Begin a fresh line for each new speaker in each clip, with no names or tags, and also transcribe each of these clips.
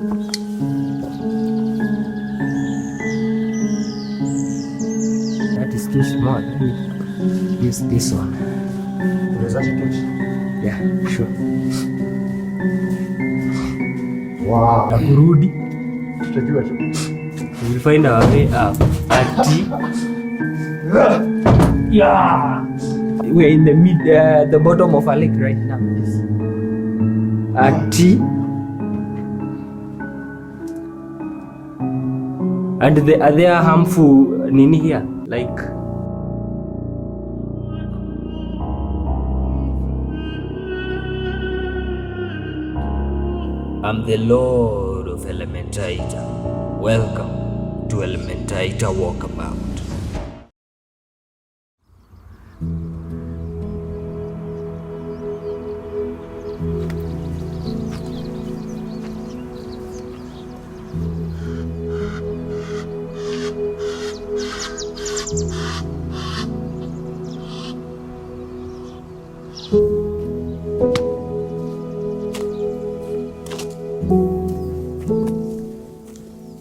That is too small. Let me use this one. Yeah, sure.
Wow.
Takurudi.
Tutajua tu.
We will find our way up. Ati. Yeah. We're in the bottom of a lake right now. Ati. And are there harmful nini here? Like I'm the Lord of Elementaita. Welcome to Elementaita Walkabout.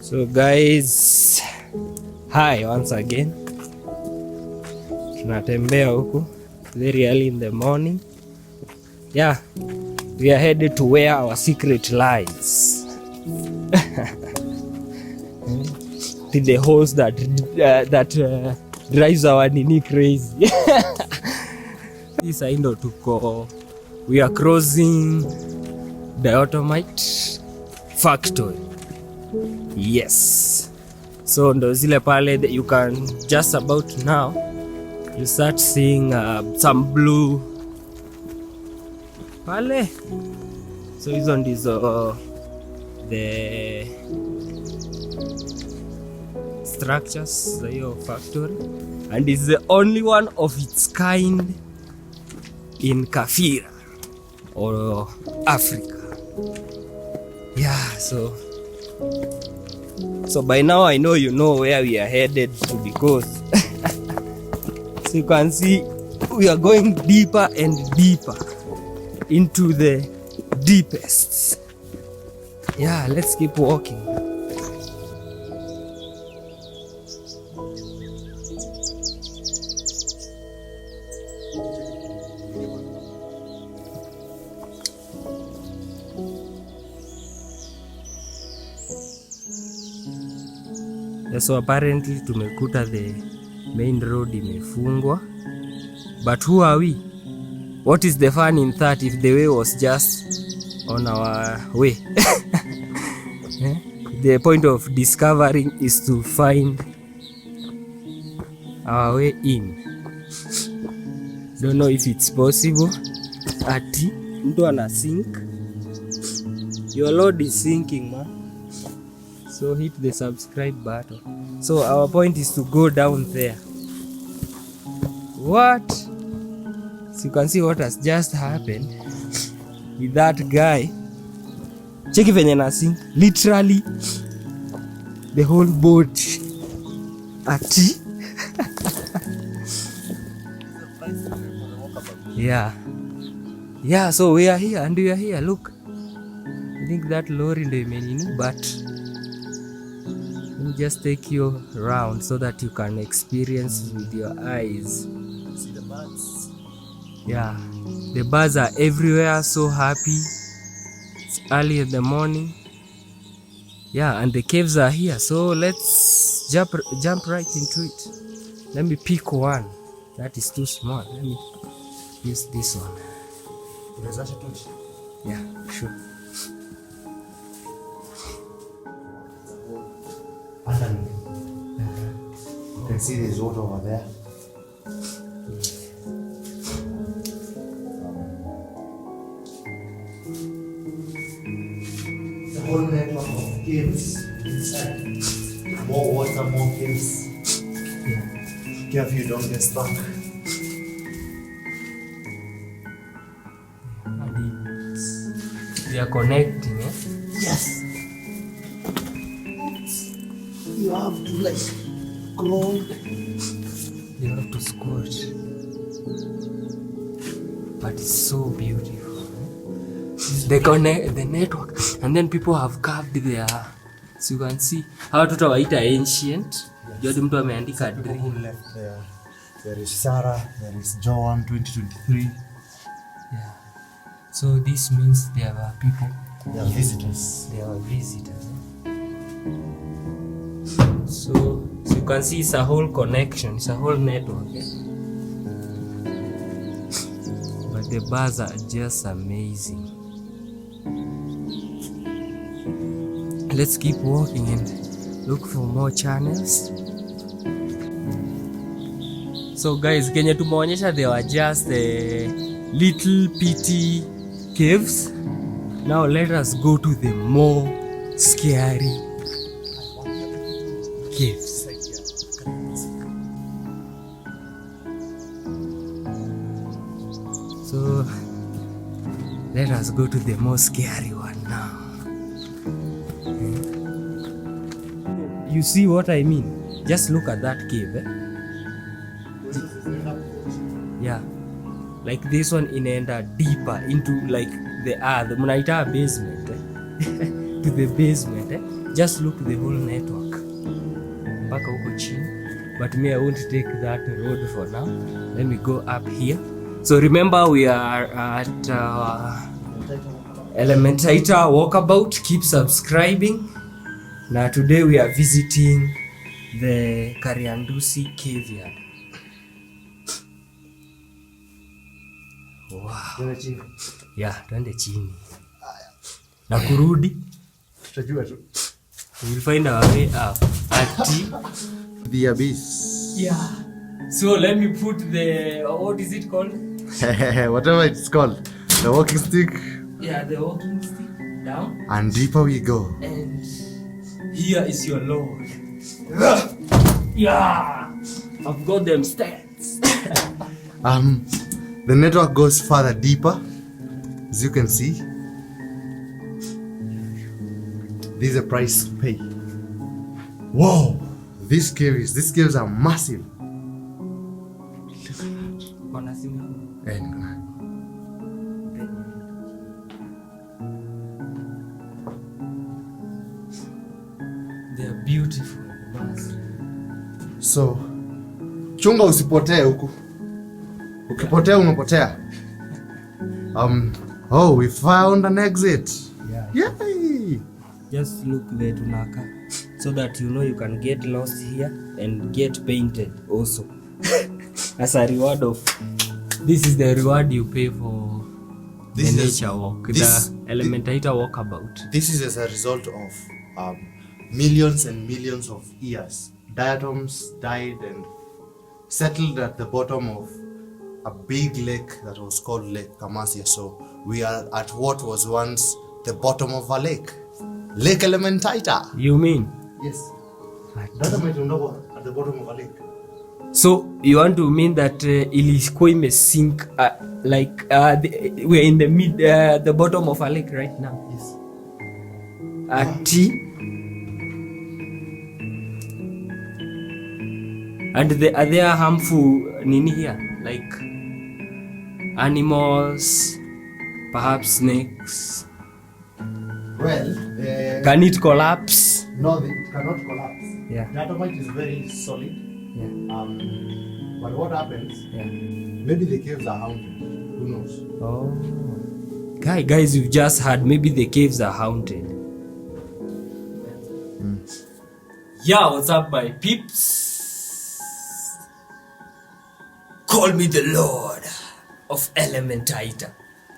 So guys, hi once again. Tunatembea huku very early in the morning. Yeah, we are headed to where our secret lies. To the horse that drives our nini crazy. This I know tuko. We are crossing the Automite factory. Yes. So ndo zile pale that you can just about now you start seeing some blue pale. So hizo ndizo the structures za hiyo factory, and it's the only one of its kind in Kafira or Africa. Yeah, so by now I know you know where we are headed to, because so you can see we are going deeper and deeper into the deepest. Yeah, let's keep walking. So apparently tumekuta the main road imefungwa, but who are we? What is the fun in that if the way was just on our way? The point of discovering is to find our way in. Don't know if it's possible. Ati mtu ana sink. Your load is sinking, man. So hit the subscribe button. So our point is to go down there. What? So you can see what has just happened with that guy. Check venye na sink. Literally the whole boat. Ati. Yeah, so we are here and we are here. Look. I think that lorry ndio imenini, but let me just take you around so that you can experience with your eyes. See the birds? Yeah, the birds are everywhere, so happy. It's early in the morning. Yeah, and the caves are here, so let's jump right into it. Let me pick one. That is too small. Let me use this one. Yeah, sure.
You can see there's water over there. The whole network of caves inside. More water, more caves. Careful you don't get stuck.
We are connecting, eh?
Yes. You have to like crawl.
You have to squat. But it's so beautiful. the network, and then people have carved their, so you can see how tutawaita ancient. Jadi mtu ameandika dream.
Left there. There is Sarah, there is John 2023.
Yeah. So this means there were people.
They are visitors.
They are visitors. So you can see it's a whole connection, it's a whole network. But the bars are just amazing. Let's keep walking and look for more channels. So guys, Kenya tumeonyesha they were just little petty caves. Now let us go to the more scary caves. So let us go to the more scary one now. You see what I mean? Just look at that cave. Yeah, like this one inaenda deeper into like the earth. Munaita basement to the basement. Just look the whole network mpaka huko chini. But me, I won't take that road for now. Let me go up here. So remember, we are at Elementaita walkabout. Keep subscribing. Now today we are visiting the Kariandusi cave yard. Wow. Yeah, twende chini. Na kurudi
Tutajua tu.
we'll find our way up at
The abyss.
yeah. So let me put the what is it called?
Whatever it's called. The walking stick.
Yeah, the walking stick down.
And deeper we go.
And here is your Lord. Yeah, I've got them stats.
The network goes further deeper, as you can see. This is a price to pay. Whoa! These caves are massive.
They are beautiful.
So, chunga usipotee huku. Ukipotea unapotea. Oh, we found an exit.
Yeah.
Yay!
Just look there tunaka, so that you know you can get lost here and get painted also. As a reward of, this is the reward you pay for the nature walk, the Elementaita walkabout.
This is as a result of millions and millions of years. Diatoms died and settled at the bottom of a big lake that was called Lake Kamasia. So we are at what was once the bottom of a lake. Lake Elementaita.
You mean?
Yes. Diatomite ndogo at the bottom of a lake.
So you want to mean that ilikuwa imesink like we're in the bottom of a lake right now?
Yes.
And are there harmful nini here? Like animals, perhaps snakes?
Well,
can it collapse?
no, it cannot collapse.
Yeah.
Diatomite is very solid.
Yeah.
But what happens?
Yeah.
Maybe the caves are haunted. Who knows?
Oh. Guys, you've just heard maybe the caves are haunted. Yeah, what's up, my peeps? Call me the Lord of Elementaita.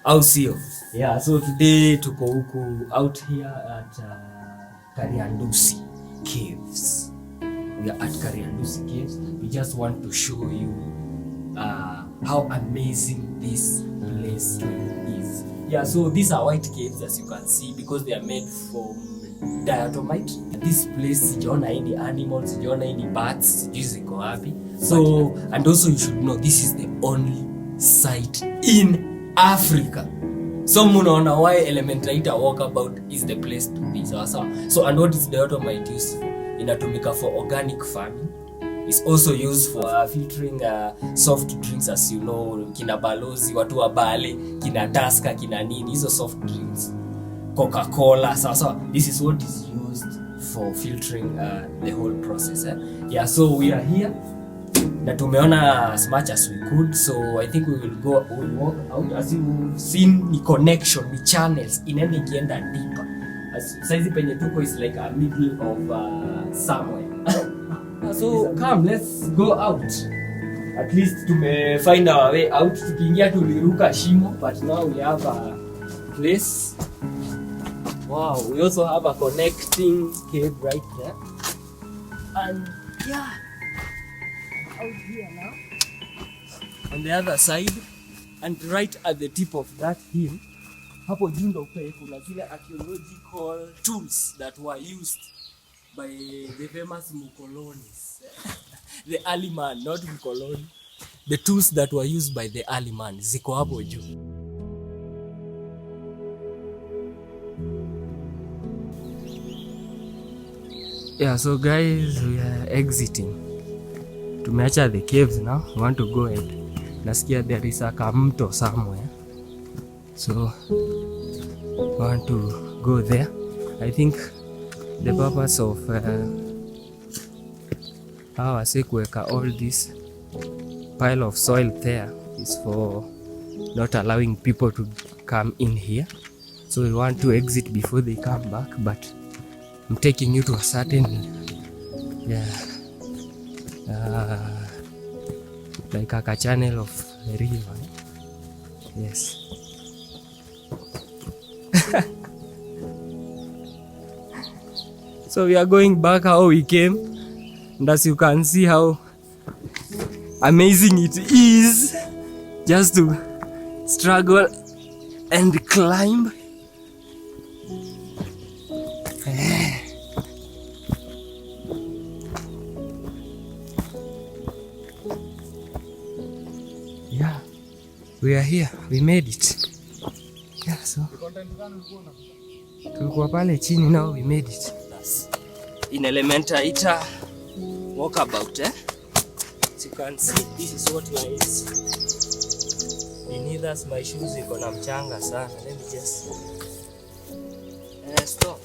Au sio? Yeah, so today tuko huku out here at Kariandusi caves. We are at Kariandusi caves. We just want to show you how amazing this place is. Yeah, so these are white caves, as you can see, because they are made from diatomite. This place sijaona any animals, sijaona any birds, sijui ziko wapi. So, and also you should know this is the only site in Africa. So munaona why Elementaita walkabout is the place to be. So and what is diatomite used for? Inatumika for organic farming. is also used for filtering soft drinks, as you know, kina Balozi, watu wa Bale, kina Tusker, kina nini, hizo soft drinks, Coca-Cola. So this is what is used for filtering the whole process. Yeah, so we are here. Na tumeona as much as we could, so I think we'll walk out. As you've seen, ni connection, ni channels, inaenda ikienda deeper. Saizi penye tuko is like a middle of somewhere. So come, let's go out. At least find our way out. Tukiingia tuliruka shimo, but now we have a place. Wow, we also have a connecting cave right there. And yeah, out here now, on the other side, and right at the tip of that hill, hapo juu ndo kuna zile archaeological tools that were used by the famous Mukolonis. The early man, not Mukoloni. The tools that were used by the early man ziko hapo juu. Yeah, so guys, we are exiting. Tumeacha the caves now. We want to go ahead. Nasikia there is a kamto somewhere. So we want to go there. I think the purpose of our kuweka all this pile of soil there is for not allowing people to come in here. So we want to exit before they come back, but I'm taking you to a certain like a channel of Riva. Yes. So we are going back how we came, and as you can see how amazing it is just to struggle and climb. Yeah, we are here. We made it. Yeah, so tulikuwa pale chini, now we made it. In elementaita walkabout, as you can see, this is what lies beneath us. My shoes iko na mchanga sana. Let me just stop.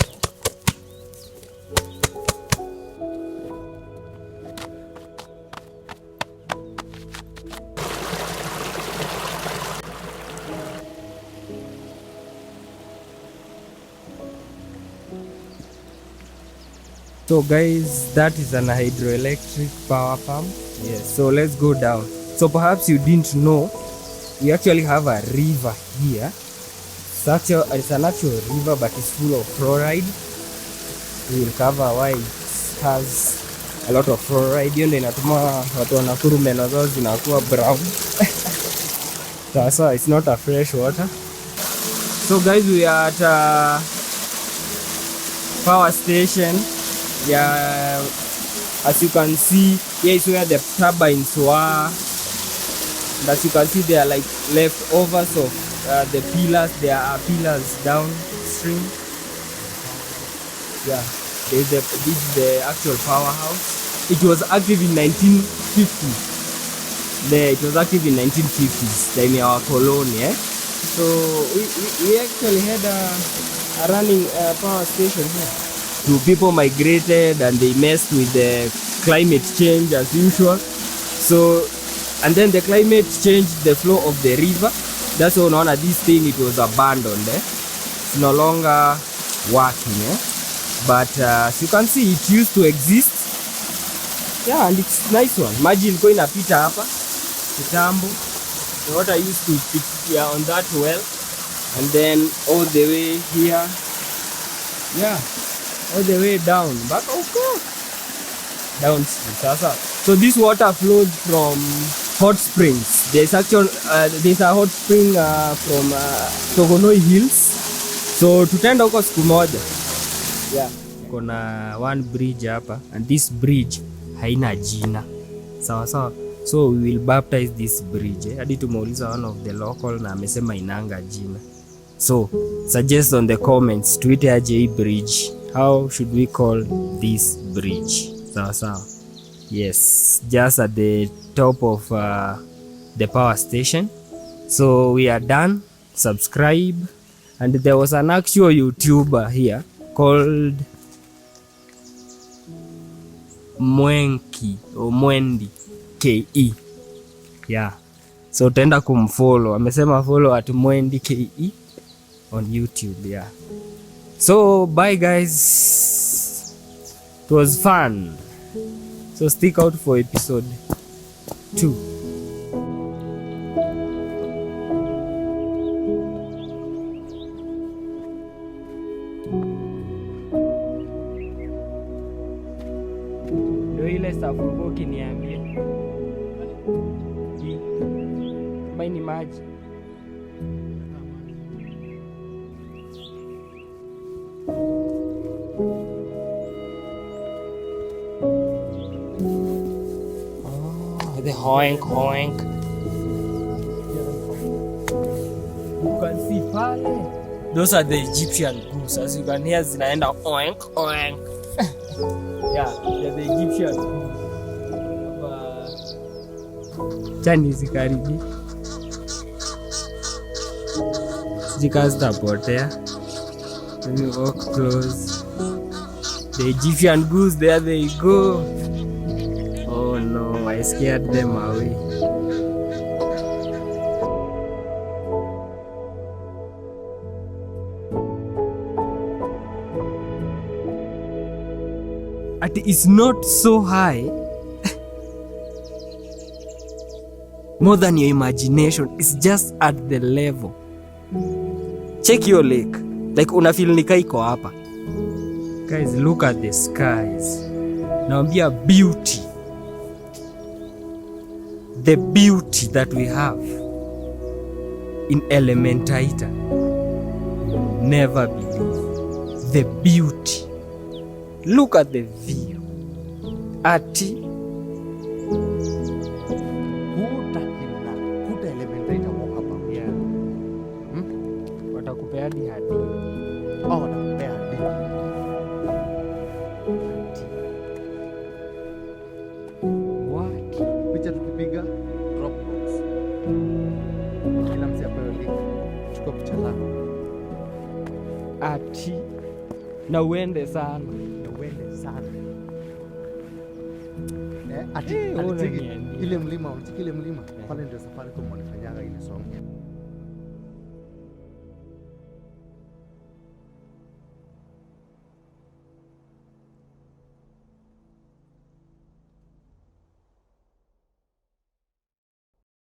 So guys, that is an hydroelectric power farm. Yes, so let's go down. So perhaps you didn't know, we actually have a river here. It's an actual river, but it's full of fluoride. We will cover why it has a lot of fluoride. Hiyo ndio inatuma watu wa Nakuru meno zao zinakuwa brown. So it's not a fresh water. So guys, we are at a power station. Yeah, as you can see, here is where the turbines were. And as you can see, they are like leftovers of the pillars. There are pillars downstream. Yeah, this is the actual powerhouse. It was active in 1950. It was active in 1950s, time in our colony. So we actually had a running power station here. Two people migrated and they messed with the climate change as usual. So, and then the climate changed the flow of the river. That's why unaona this thing, it was abandoned. It's no longer working. But as you can see, it used to exist. Yeah, and it's nice one. Maji ilikuwa inapita hapa kitambo. The water used to pit on that well, and then all the way here. Yeah, all the way down. Back down. So this water flows from hot springs. There's a hot spring from Togonoi Hills. So tutaenda huko siku moja. Yeah, kuna one bridge hapa, and this bridge haina jina. Sawa. So we will baptize this bridge. Hadi tumeuliza one of the local na amesema inanga jina. So suggest on the comments, tuite aje hii bridge. How should we call this bridge? Sawa. Yes, just at the top of the power station. So we are done. Subscribe. And there was an actual YouTuber here called Mwenki or Mwendi KE. Yeah. So tenda kumfollow. Amesema follow at Mwendi KE on YouTube. Yeah. So bye guys. It was fun. So stick out for episode 2. Ndio ile staff ulikuwa ukiniambia. Kama ni maji. The hoink hoink. You can see pale. Those are the Egyptian goose. As you can hear, zinaenda oink oink. Yeah, they're the Egyptian goose. Chani zikaribi. Zikastapotea. Let me walk close. The Egyptian goose, there they go. Oh no, I scared them away. It's not so high. More than your imagination. It's just at the level. Check your lake. Like unafeel nika iko hapa. Guys, look at the skies. Naambia beauty. The beauty that we have in Elementaita, never believe. The beauty. Look at the view. Ati
kuta Elementaita walk hapa.
Yeah. Watakupea hadi hadi.
Oh, watakupea hadi.
What?
Picha tukipiga Dropbox. Kila msi apewe link. Chukua picha lako.
Ati na uende sana.
Ati ile mlima, pale ndio Safaricom walifanyaga ile song.